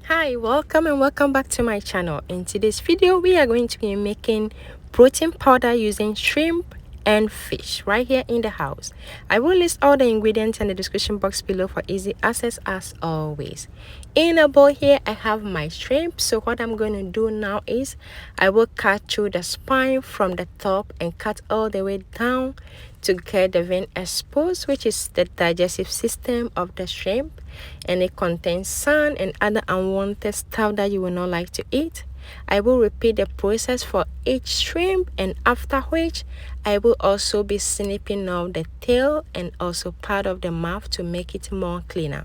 Hi, welcome and welcome back to my channel. In today's video we are going to be making protein powder using shrimp and fish right here in the house. I will list all the ingredients in the description box below for easy access as always. In a bowl here I have my shrimp, so what I'm going to do now is I will cut through the spine from the top and cut all the way down to get the vein exposed, which is the digestive system of the shrimp, and it contains sand and other unwanted stuff that you will not like to eat. I will repeat the process for each shrimp, and after which I will also be snipping off the tail and also part of the mouth to make it more cleaner.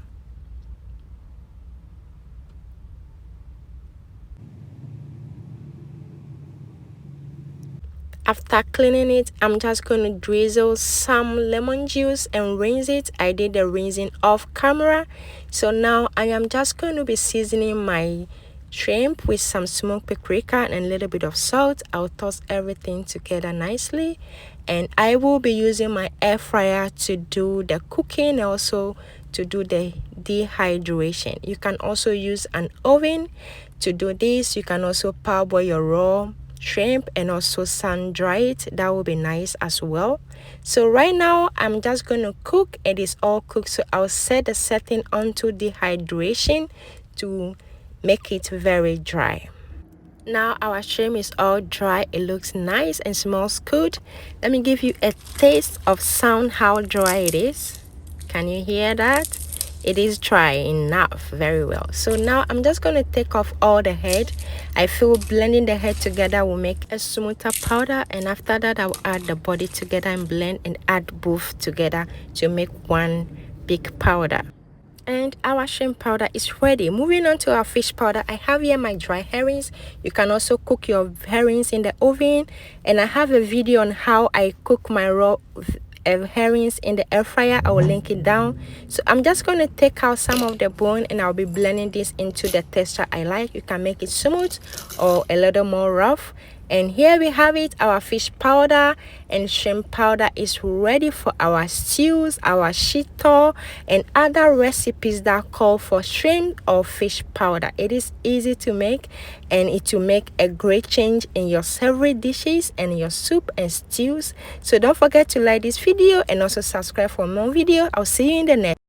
After cleaning it, I'm just going to drizzle some lemon juice and rinse it. I did the rinsing off camera. So now I am just going to be seasoning my shrimp with some smoked paprika and a little bit of salt. I'll toss everything together nicely, and I will be using my air fryer to do the cooking and also to do the dehydration. You can also use an oven to do this. You can also parboil your raw shrimp and also sun dry it. That will be nice as well. So right now I'm just going to cook. It is all cooked, so I'll set the setting onto dehydration to make it very dry. Now our shrimp is all dry. It looks nice and smells good. Let me give you a taste of sound how dry it is. Can you hear that? It is dry enough, very well. So now I'm just going to take off all the head. I feel blending the head together will make a smoother powder, and after that I'll add the body together and blend and add both together to make one big powder. And our shrimp powder is ready. Moving on to our fish powder, I have here my dry herrings. You can also cook your herrings in the oven, and I have a video on how I cook my raw herrings in the air fryer. I will link it down. So I'm just going to take out some of the bone, and I'll be blending this into the texture I like. You can make it smooth or a little more rough. And here we have it. Our fish powder and shrimp powder is ready for our stews, our shito, and other recipes that call for shrimp or fish powder. It is easy to make, and it will make a great change in your savory dishes and your soup and stews. So don't forget to like this video and also subscribe for more videos. I'll see you in the next.